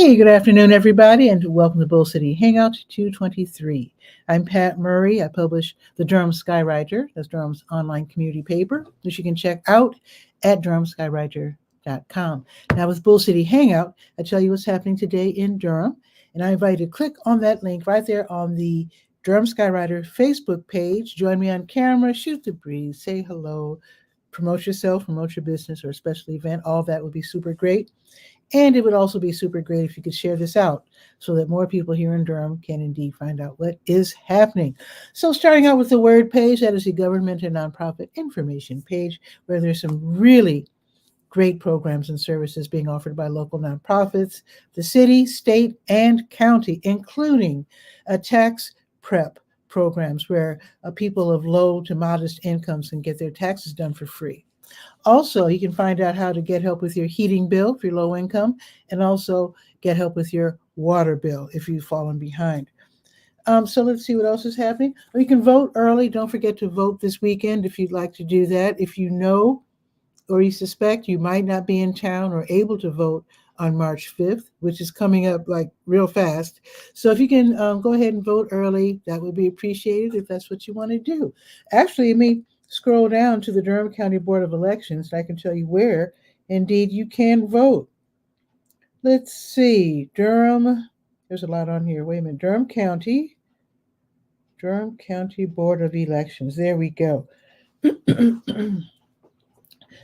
Hey, good afternoon, everybody, and welcome to Bull City Hangout 223. I'm Pat Murray. I publish the Durham Skywriter, that's Durham's online community paper, which you can check out at durhamskywriter.com. Now, with Bull City Hangout, I tell you what's happening today in Durham, and I invite you to click on that link right there on the Durham Skywriter Facebook page. Join me on camera, shoot the breeze, say hello, promote yourself, promote your business or a special event. All that would be super great. And it would also be super great if you could share this out so that more people here in Durham can indeed find out what is happening. So starting out with the word page, that is the government and nonprofit information page, where there's some really great programs and services being offered by local nonprofits, the city, state, and county, including a tax prep programs where people of low to modest incomes can get their taxes done for free. Also, you can find out how to get help with your heating bill if you're low income, and also get help with your water bill if you've fallen behind. So let's see what else is happening. You can vote early. Don't forget to vote this weekend if you'd like to do that. If you know or you suspect you might not be in town or able to vote on March 5th, which is coming up like real fast. So if you can go ahead and vote early, that would be appreciated if that's what you want to do. Actually, scroll down to the Durham County Board of Elections, and I can tell you where, indeed, you can vote. Let's see, Durham, there's a lot on here. Wait a minute, Durham County Board of Elections. There we go.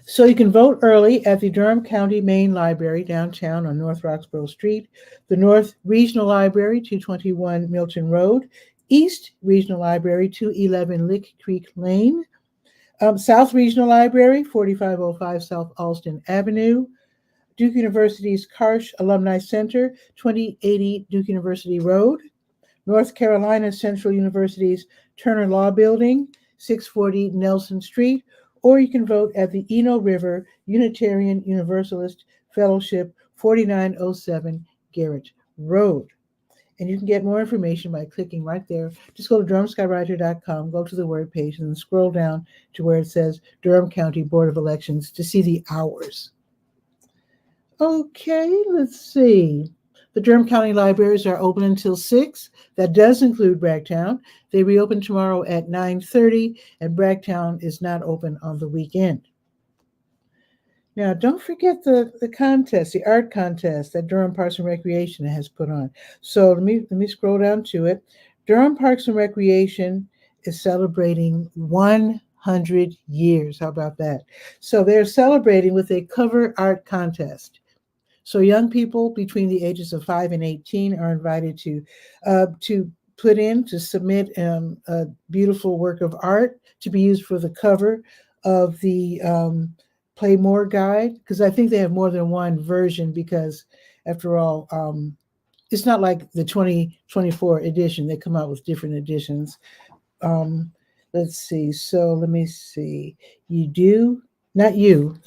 So you can vote early at the Durham County Main Library downtown on North Roxborough Street, the North Regional Library, 221 Milton Road, East Regional Library, 211 Lick Creek Lane, South Regional Library, 4505 South Alston Avenue, Duke University's Karsh Alumni Center, 2080 Duke University Road, North Carolina Central University's Turner Law Building, 640 Nelson Street, or you can vote at the Eno River Unitarian Universalist Fellowship, 4907 Garrett Road. And you can get more information by clicking right there. Just go to durhamskywriter.com, go to the word page, and then scroll down to where it says Durham County Board of Elections to see the hours. Okay, let's see. The Durham County Libraries are open until 6. That does include Bragtown. They reopen tomorrow at 9:30, and Bragtown is not open on the weekend. Now, don't forget the contest, the art contest that Durham Parks and Recreation has put on. So let me scroll down to it. Durham Parks and Recreation is celebrating 100 years. How about that? So they're celebrating with a cover art contest. So young people between the ages of 5 and 18 are invited to submit a beautiful work of art to be used for the cover of the Play More guide, because I think they have more than one version, because after all, it's not like the 2024 edition. They come out with different editions. Let's see. So let me see. The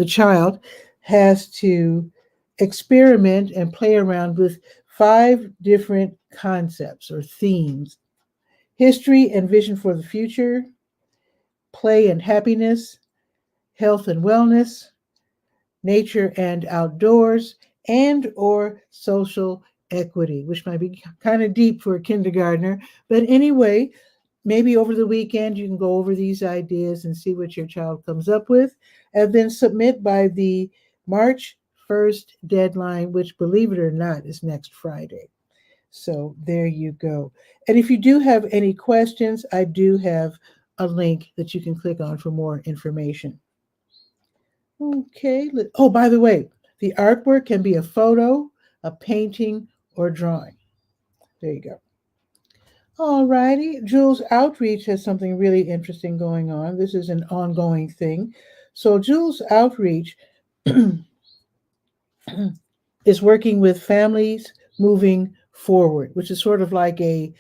child has to experiment and play around with 5 different concepts or themes: history and vision for the future, play and happiness, health and wellness, nature and outdoors, and or social equity, which might be kind of deep for a kindergartner. But anyway, maybe over the weekend you can go over these ideas and see what your child comes up with, and then submit by the March 1st deadline, which, believe it or not, is next Friday. So there you go. And if you do have any questions, I do have a link that you can click on for more information. Okay. Oh, by the way, the artwork can be a photo, a painting, or drawing. There you go. All righty. Jules Outreach has something really interesting going on. This is an ongoing thing. So Jules Outreach is working with families moving forward, which is sort of like a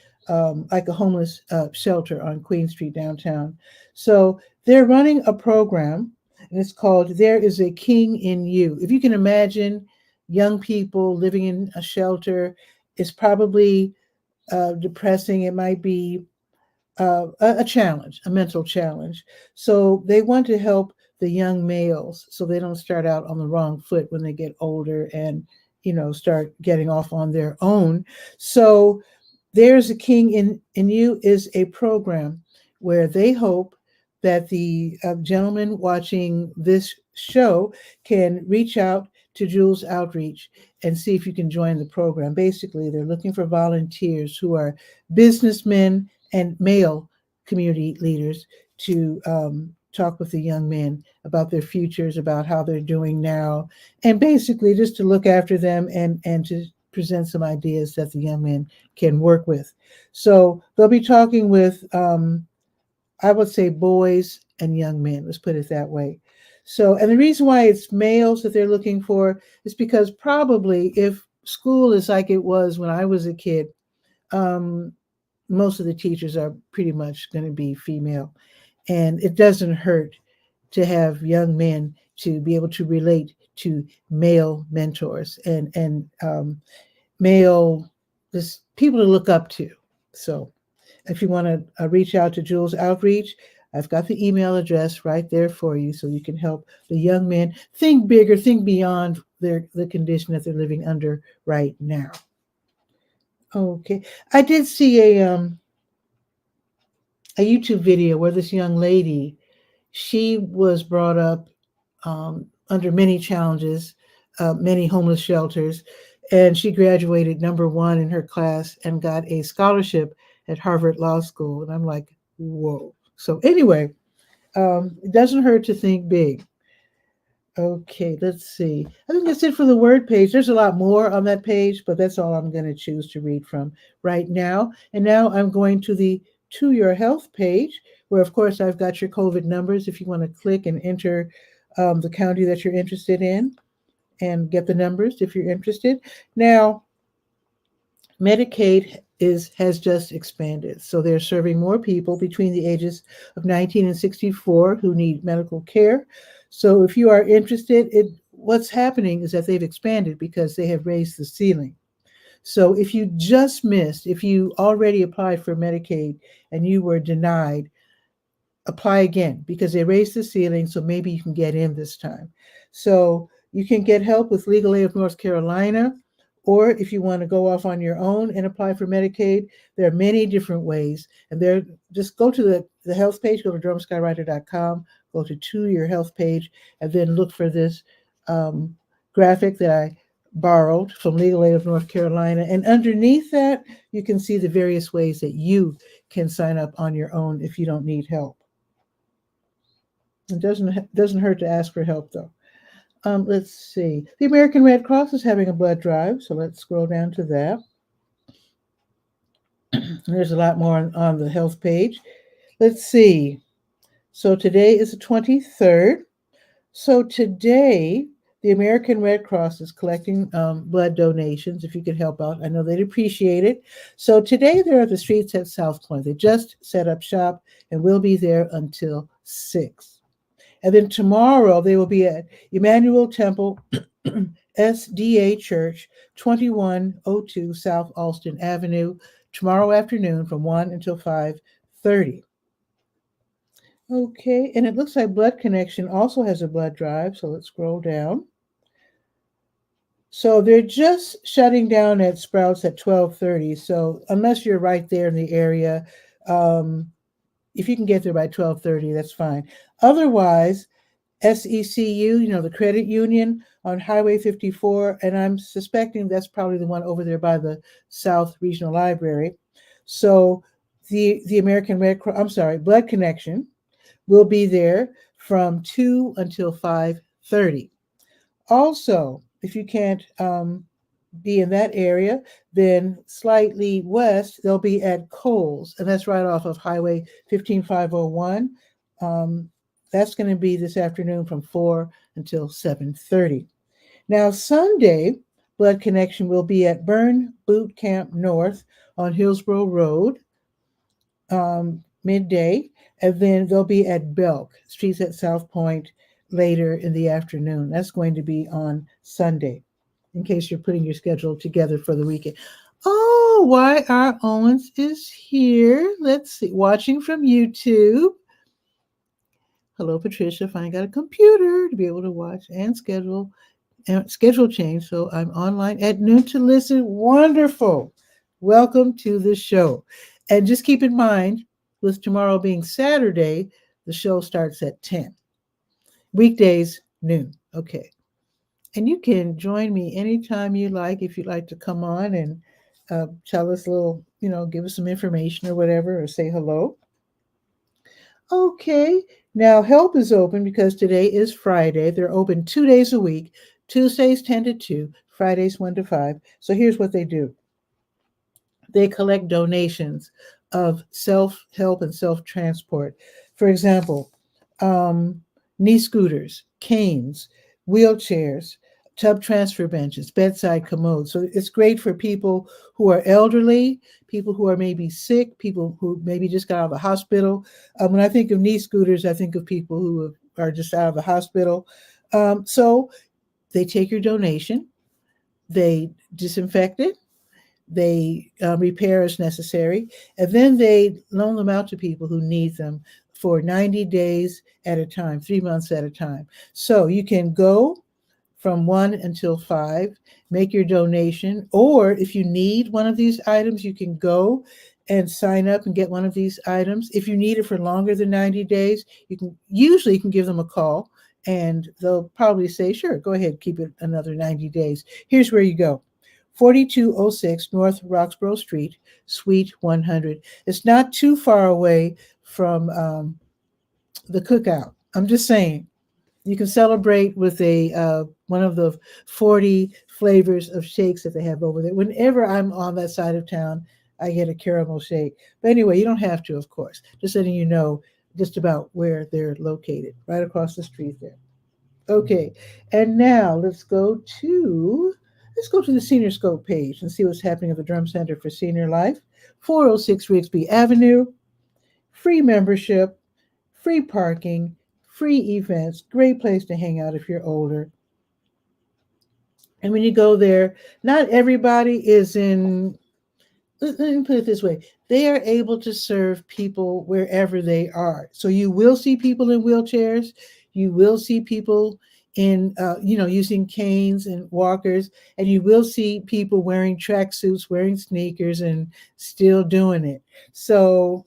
homeless shelter on Queen Street downtown. So they're running a program, and it's called There is a King in You. If you can imagine young people living in a shelter, it's probably depressing. It might be a challenge, a mental challenge. So they want to help the young males so they don't start out on the wrong foot when they get older and start getting off on their own. So There's a King in You is a program where they hope that the gentleman watching this show can reach out to Jules Outreach and see if you can join the program. Basically, they're looking for volunteers who are businessmen and male community leaders to talk with the young men about their futures, about how they're doing now, and basically just to look after them and to present some ideas that the young men can work with. So they'll be talking with, I would say, boys and young men. Let's put it that way. So, and the reason why it's males that they're looking for is because probably if school is like it was when I was a kid, um, most of the teachers are pretty much going to be female. And it doesn't hurt to have young men to be able to relate to male mentors and male just people to look up to. So if you want to reach out to Jules Outreach, I've got the email address right there for you so you can help the young men think bigger, think beyond the condition that they're living under right now. Okay. I did see a YouTube video where this young lady, she was brought up under many challenges, many homeless shelters, and she graduated #1 in her class and got a scholarship at Harvard Law School. And I'm like, whoa. So anyway, it doesn't hurt to think big. Okay, let's see. I think that's it for the word page. There's a lot more on that page, but that's all I'm going to choose to read from right now. And now I'm going to the To Your Health page, where, of course, I've got your COVID numbers if you want to click and enter the county that you're interested in and get the numbers if you're interested. Now, Medicaid has just expanded. So they're serving more people between the ages of 19 and 64 who need medical care. So if you are interested, what's happening is that they've expanded because they have raised the ceiling. So if you just missed, if you already applied for Medicaid and you were denied, apply again because they raised the ceiling, so maybe you can get in this time. So you can get help with Legal Aid of North Carolina, or if you want to go off on your own and apply for Medicaid, there are many different ways. And just go to the health page, go to DurhamSkyWriter.com, go to Your Health page, and then look for this graphic that I borrowed from Legal Aid of North Carolina. And underneath that, you can see the various ways that you can sign up on your own if you don't need help. It doesn't hurt to ask for help, though. Let's see. The American Red Cross is having a blood drive, so let's scroll down to that. There's a lot more on the health page. Let's see. So today is the 23rd. So today, the American Red Cross is collecting blood donations. If you could help out, I know they'd appreciate it. So today they're at the streets at South Point. They just set up shop and will be there until 6. And then tomorrow they will be at Emmanuel Temple SDA Church, 2102 South Alston Avenue, tomorrow afternoon from 1 until 5:30. Okay, and it looks like Blood Connection also has a blood drive, so let's scroll down. So they're just shutting down at Sprouts at 12:30. So unless you're right there in the area, if you can get there by 12:30, that's fine. Otherwise, SECU, the credit union on Highway 54, and I'm suspecting that's probably the one over there by the South Regional Library. So the American Red Cross, I'm sorry, Blood Connection will be there from 2 until 5:30. Also, if you can't be in that area, then slightly west, they'll be at Kohl's, and that's right off of Highway 15501. That's going to be this afternoon from 4 until 7:30. Now, Sunday, Blood Connection will be at Burn Boot Camp North on Hillsborough Road, midday, and then they'll be at Belk, Streets at South Point, later in the afternoon. That's going to be on Sunday, in case you're putting your schedule together for the weekend. Oh, Y.R. Owens is here. Let's see, watching from YouTube. Hello, Patricia. Finally got a computer to be able to watch and schedule and schedule change, so I'm online at noon to listen. Wonderful. Welcome to the show. And just keep in mind, with tomorrow being Saturday, the show starts at 10. Weekdays, noon. Okay. And you can join me anytime you like if you'd like to come on and tell us a little, give us some information or whatever, or say hello. Okay. Now, help is open because today is Friday. They're open 2 days a week, Tuesdays 10 to 2, Fridays 1 to 5. So here's what they do: they collect donations of self-help and self-transport. For example, knee scooters, canes, wheelchairs, tub transfer benches, bedside commodes. So it's great for people who are elderly, people who are maybe sick, people who maybe just got out of the hospital. When I think of knee scooters, I think of people who are just out of the hospital. So they take your donation, they disinfect it, they repair as necessary, and then they loan them out to people who need them for 90 days at a time, 3 months at a time. So you can go from 1 until 5, make your donation, or if you need one of these items, you can go and sign up and get one of these items. If you need it for longer than 90 days, you can give them a call, and they'll probably say, sure, go ahead, keep it another 90 days. Here's where you go: 4206 North Roxborough Street, Suite 100. It's not too far away from the cookout. I'm just saying, you can celebrate with a one of the 40 flavors of shakes that they have over there. Whenever I'm on that side of town, I get a caramel shake. But anyway, you don't have to, of course. Just letting you know just about where they're located, right across the street there. Okay, and now let's go to the Senior Scope page and see what's happening at the Drum Center for Senior Life, 406 Rigsby Avenue. Free membership, free parking, free events. Great place to hang out if you're older. And when you go there, not everybody is in. Let me put it this way: they are able to serve people wherever they are. So you will see people in wheelchairs. You will see people in, using canes and walkers, and you will see people wearing tracksuits, wearing sneakers, and still doing it. So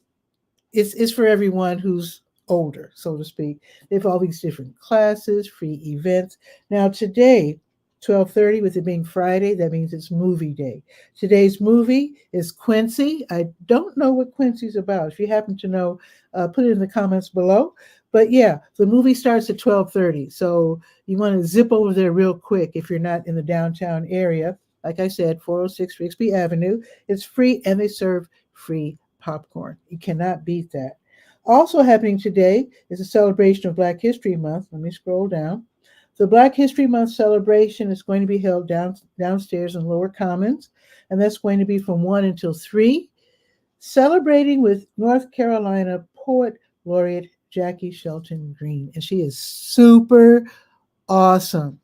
it's for everyone who's older, so to speak. They have all these different classes, free events. Now today, 12:30, with it being Friday, that means it's movie day. Today's movie is Quincy. I don't know what Quincy's about. If you happen to know, put it in the comments below. But yeah, the movie starts at 12:30. So you want to zip over there real quick if you're not in the downtown area. Like I said, 406 Rigsby Avenue. It's free and they serve free popcorn. You cannot beat that. Also happening today is a celebration of Black History Month. Let me scroll down. The Black History Month celebration is going to be held downstairs in Lower Commons, and that's going to be from 1 until 3, celebrating with North Carolina Poet Laureate Jackie Shelton Green. And she is super awesome.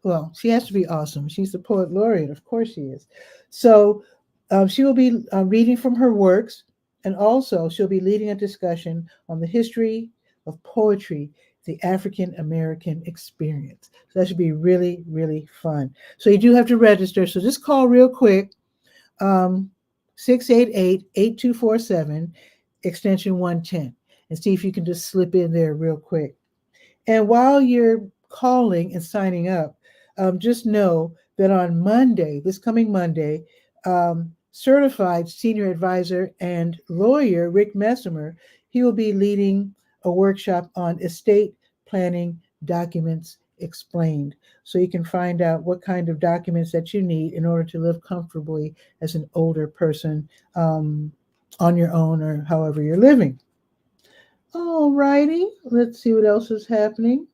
Well, she has to be awesome. She's the Poet Laureate. Of course she is. So she will be reading from her works, and also she'll be leading a discussion on the history of poetry, the African American experience. So that should be really, really fun. So you do have to register. So just call real quick, 688-8247, extension 110, and see if you can just slip in there real quick. And while you're calling and signing up, just know that on Monday, this coming Monday, certified senior advisor and lawyer Rick Messimer, he will be leading a workshop on estate planning documents explained. So you can find out what kind of documents that you need in order to live comfortably as an older person, on your own or however you're living. All righty, let's see what else is happening.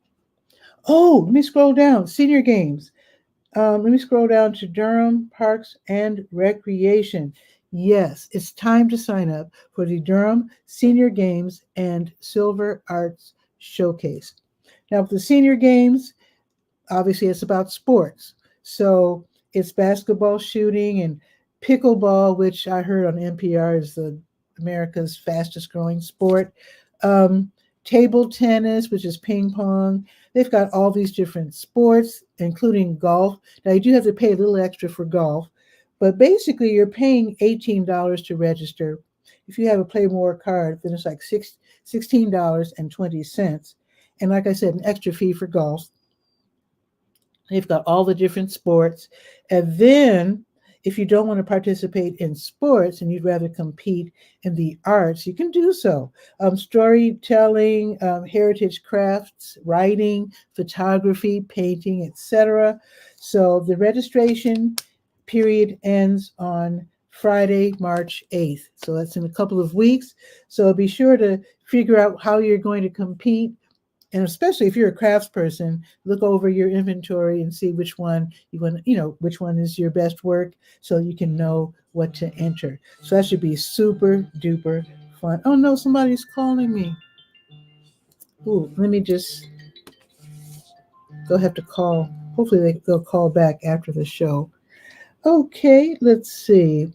Oh, let me scroll down. Senior games. Let me scroll down to Durham Parks and Recreation. Yes, it's time to sign up for the Durham Senior Games and Silver Arts Showcase. Now, for the Senior Games, obviously it's about sports. So it's basketball, shooting, and pickleball, which I heard on NPR is America's fastest growing sport. table tennis, which is ping pong. They've got all these different sports, including golf. Now, you do have to pay a little extra for golf, but basically you're paying $18 to register. If you have a Play More card, then it's like $16.20. And like I said, an extra fee for golf. They've got all the different sports. And then if you don't want to participate in sports and you'd rather compete in the arts, you can do so. Storytelling, heritage crafts, writing, photography, painting, etc. So the registration period ends on Friday, March 8th. So that's in a couple of weeks. So be sure to figure out how you're going to compete. And especially if you're a craftsperson, look over your inventory and see which one you want, which one is your best work so you can know what to enter. So that should be super duper fun. Oh no, somebody's calling me. Ooh, let me just go have to call. Hopefully they'll call back after the show. Okay, let's see.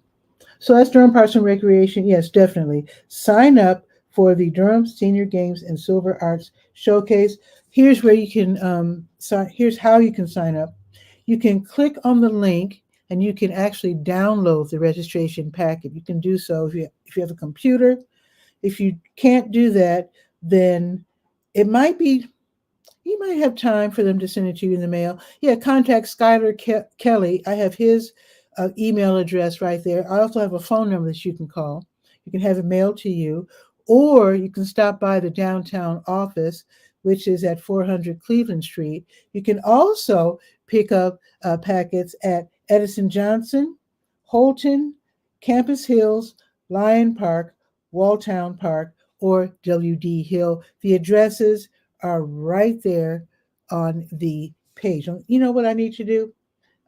So that's Durham Parks and Recreation. Yes, definitely. Sign up for the Durham Senior Games and Silver Arts Showcase. Here's where you can here's how you can sign up. You can click on the link and you can actually download the registration packet. You can do so if you have a computer. If you can't do that, then it might be, you might have time for them to send it to you in the mail. Yeah, contact 𝗕𝗨𝗟𝗟. I have his email address right there. I also have a phone number that you can call. You can have it mailed to you, or you can stop by the downtown office, which is at 400 Cleveland Street. You can also pick up packets at Edison Johnson, Holton, Campus Hills, Lyon Park, Walltown Park, or W.D. Hill. The addresses are right there on the page. You know what I need to do?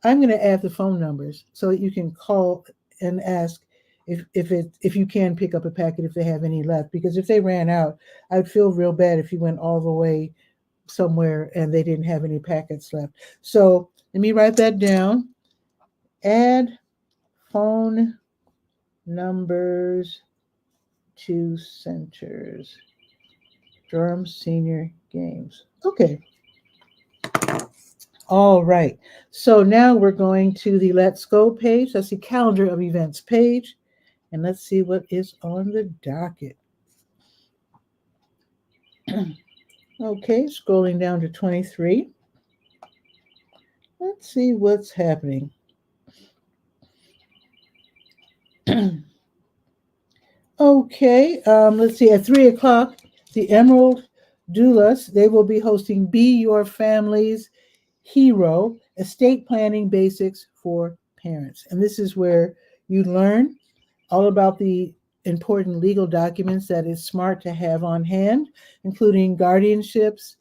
I'm going to add the phone numbers so that you can call and ask if you can pick up a packet if they have any left. Because if they ran out, I'd feel real bad if you went all the way somewhere and they didn't have any packets left. So let me write that down. Add phone numbers to centers. Durham Senior Games. Okay. All right. So now we're going to the Let's Go page. That's the calendar of events page. And let's see what is on the docket. Okay, scrolling down to 23. Let's see what's happening. Okay, let's see. At 3 o'clock, the Emerald Doulas, they will be hosting Be Your Family's Hero, Estate Planning Basics for Parents. And this is where you learn all about the important legal documents that is smart to have on hand, including guardianships,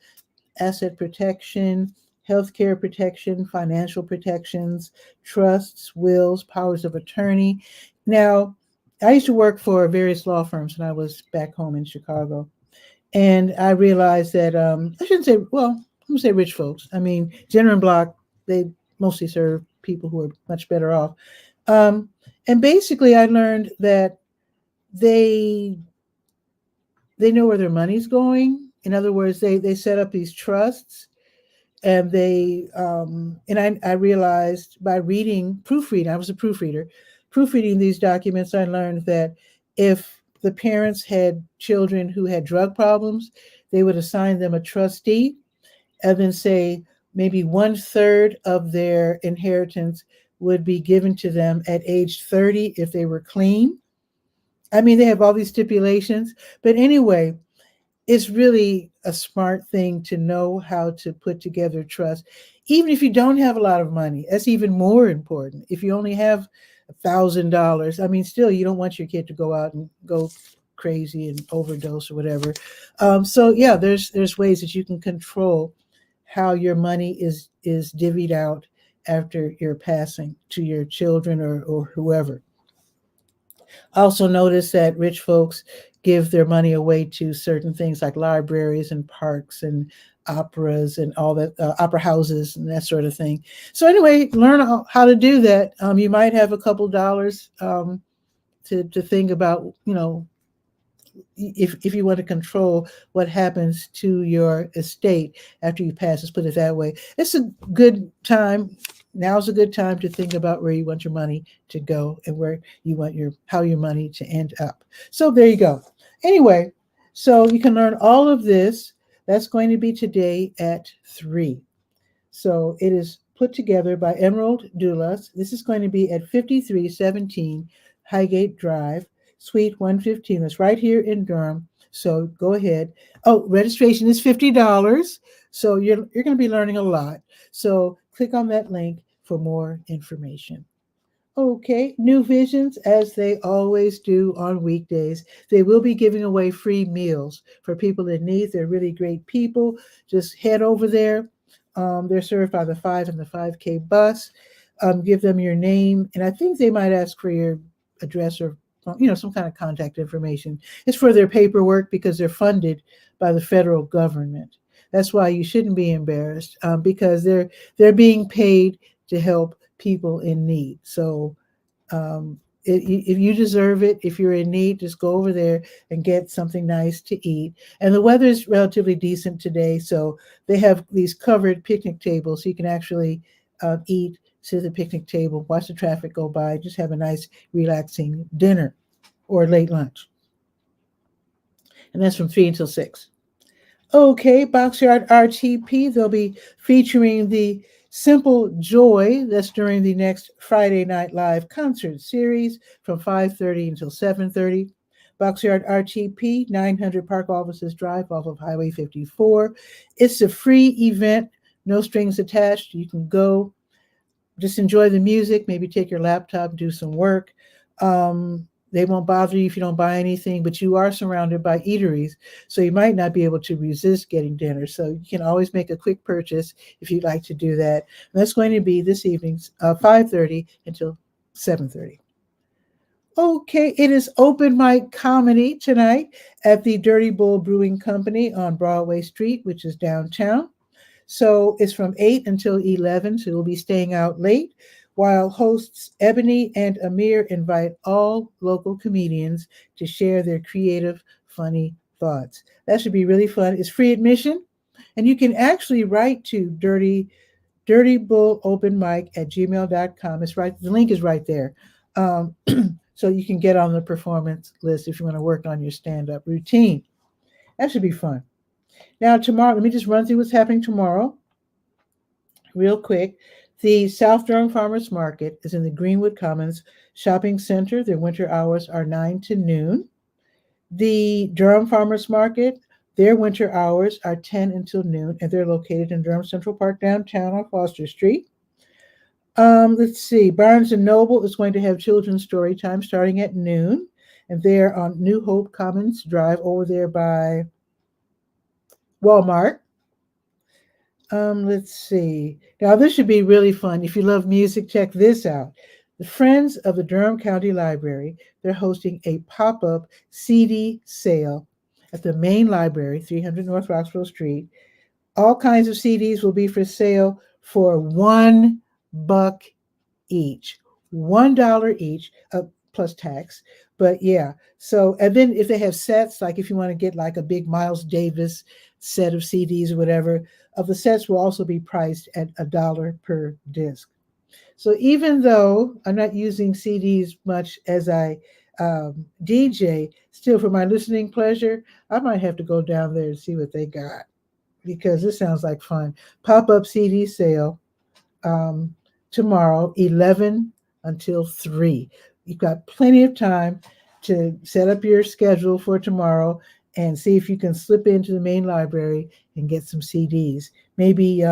asset protection, healthcare protection, financial protections, trusts, wills, powers of attorney. Now, I used to work for various law firms when I was back home in Chicago. And I realized that, I shouldn't say, well, I'm going to say rich folks. I mean, Jenner and Block, they mostly serve people who are much better off. And basically, I learned that they know where their money's going. In other words, they set up these trusts, and I realized by proofreading, I was a proofreader, proofreading these documents, I learned that if the parents had children who had drug problems, they would assign them a trustee and then say maybe 1/3 of their inheritance would be given to them at age 30 if they were clean. I mean, they have all these stipulations, but anyway, it's really a smart thing to know how to put together trust. Even if you don't have a lot of money, that's even more important. If you only have $1,000, I mean, still, you don't want your kid to go out and go crazy and overdose or whatever. So yeah, there's ways that you can control how your money is divvied out after your passing to your children or whoever. Also notice that rich folks give their money away to certain things like libraries and parks and operas and all that, opera houses and that sort of thing. So anyway, learn how to do that. You might have a couple dollars to think about, if you want to control what happens to your estate after you pass, let's put it that way. It's a good time. Now's a good time to think about where you want your money to go and where you want how your money to end up. So there you go. Anyway, so you can learn all of this. That's going to be today at 3. So it is put together by 𝗕𝗨𝗟𝗟𝗧. This is going to be at 5317 Highgate Drive, Suite 115. That's right here in Durham. So go ahead. Oh, registration is $50. So you're going to be learning a lot. So click on that link for more information. Okay, New Visions, as they always do on weekdays, they will be giving away free meals for people in need. They're really great people. Just head over there. They're served by the 5 and the 5K bus. Give them your name, and I think they might ask for your address or some kind of contact information. It's for their paperwork because they're funded by the federal government. That's why you shouldn't be embarrassed because they're being paid to help people in need. So if you deserve it, if you're in need, just go over there and get something nice to eat. And the weather is relatively decent today, so they have these covered picnic tables, so you can actually eat, sit at the picnic table, watch the traffic go by, just have a nice, relaxing dinner or late lunch. And that's from 3 until 6. Okay, Boxyard RTP, they'll be featuring the Simple Joy. That's during the next Friday Night Live concert series from 5:30 until 7:30. Boxyard RTP, 900 Park Offices Drive off of Highway 54. It's a free event, no strings attached. You can go, just enjoy the music, maybe take your laptop, do some work. They won't bother you if you don't buy anything, but you are surrounded by eateries, so you might not be able to resist getting dinner. So you can always make a quick purchase if you'd like to do that. And that's going to be this evening, 5:30 until 7:30. Okay, it is open mic comedy tonight at the Dirty Bull Brewing Company on Broadway Street, which is downtown. So it's from 8 until 11, so we'll be staying out late, while hosts Ebony and Amir invite all local comedians to share their creative, funny thoughts. That should be really fun. It's free admission, and you can actually write to dirtybullopenmic@gmail.com. It's right. The link is right there. So you can get on the performance list if you want to work on your stand-up routine. That should be fun. Now, tomorrow, let me just run through what's happening tomorrow real quick. The South Durham Farmers Market is in the Greenwood Commons Shopping Center. Their winter hours are 9 to noon. The Durham Farmers Market, their winter hours are 10 until noon, and they're located in Durham Central Park downtown on Foster Street. Let's see. Barnes & Noble is going to have children's story time starting at noon, and they're on New Hope Commons Drive over there by Walmart. Let's see. Now, this should be really fun. If you love music, check this out. The Friends of the Durham County Library, they're hosting a pop-up CD sale at the main library, 300 North Roxville Street. All kinds of CDs will be for sale for $1 each. $1 each, plus tax. But yeah, so, and then if they have sets, like if you want to get like a big Miles Davis set of CDs or whatever, of the sets will also be priced at $1 per disc. So even though I'm not using CDs much as I DJ, still for my listening pleasure, I might have to go down there and see what they got, because this sounds like fun. Pop-up CD sale tomorrow, 11 until 3. You've got plenty of time to set up your schedule for tomorrow and see if you can slip into the main library and get some CDs. Maybe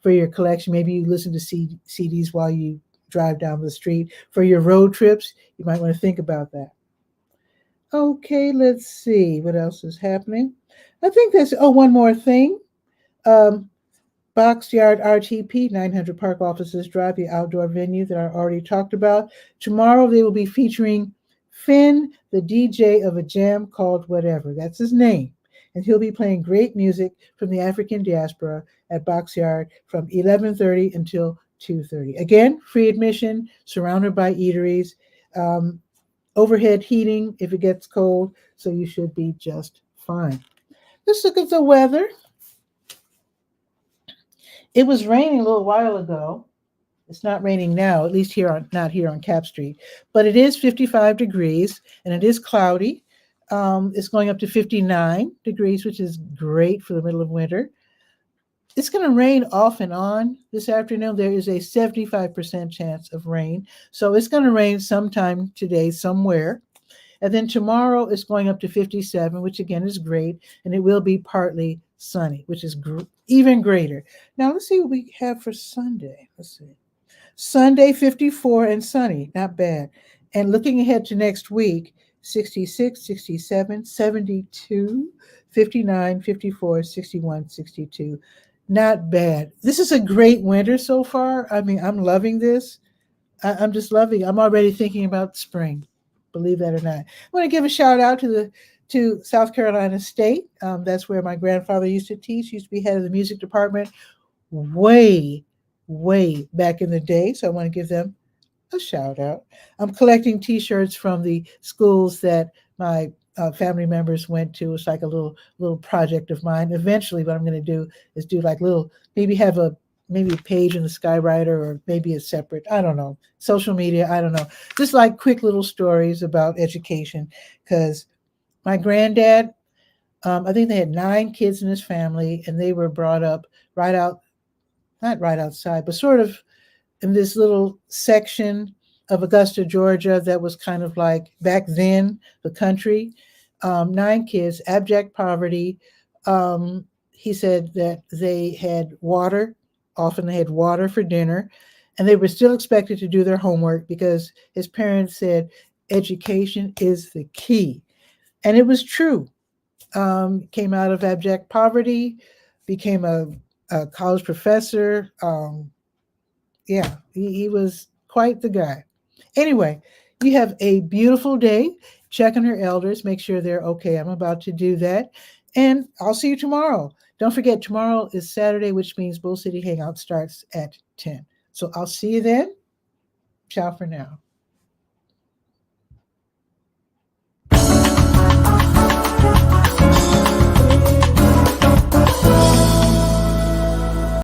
for your collection, maybe you listen to CDs while you drive down the street. For your road trips, you might want to think about that. Okay, let's see what else is happening. I think that's, one more thing. Boxyard RTP, 900 Park Offices Drive, the outdoor venue that I already talked about. Tomorrow they will be featuring Finn, the DJ of a jam called Whatever. That's his name. And he'll be playing great music from the African diaspora at Boxyard from 11:30 until 2:30. Again, free admission, surrounded by eateries. overhead heating if it gets cold, so you should be just fine. Let's look at the weather. It was raining a little while ago. It's not raining now, at least not here on Cap Street, but it is 55 degrees and it is cloudy. It's going up to 59 degrees, which is great for the middle of winter. It's going to rain off and on this afternoon. There is a 75% chance of rain. So it's going to rain sometime today somewhere. And then tomorrow it's going up to 57, which again is great. And it will be partly sunny, which is even greater. Now let's see what we have for Sunday. Let's see. Sunday, 54 and sunny, not bad. And looking ahead to next week, 66, 67, 72, 59, 54, 61, 62. Not bad. This is a great winter so far. I mean, I'm loving this. I'm just loving it. I'm already thinking about spring, believe that or not. I want to give a shout out to South Carolina State. That's where my grandfather used to teach. He used to be head of the music department way back in the day. So I want to give them a shout out. I'm collecting t-shirts from the schools that my family members went to. It's like a little project of mine. Eventually what I'm going to do is do like maybe have a page in the Skywriter, or maybe a separate, I don't know, social media, I don't know. Just like quick little stories about education, because my granddad, I think they had 9 kids in his family, and they were brought up not right outside, but sort of in this little section of Augusta, Georgia, that was kind of like back then the country. 9 kids, abject poverty. He said that they had water. Often they had water for dinner, and they were still expected to do their homework because his parents said education is the key. And it was true. Came out of abject poverty, became a college professor. He was quite the guy. Anyway, you have a beautiful day. Check on your elders. Make sure they're okay. I'm about to do that. And I'll see you tomorrow. Don't forget, tomorrow is Saturday, which means Bull City Hangout starts at 10. So I'll see you then. Ciao for now.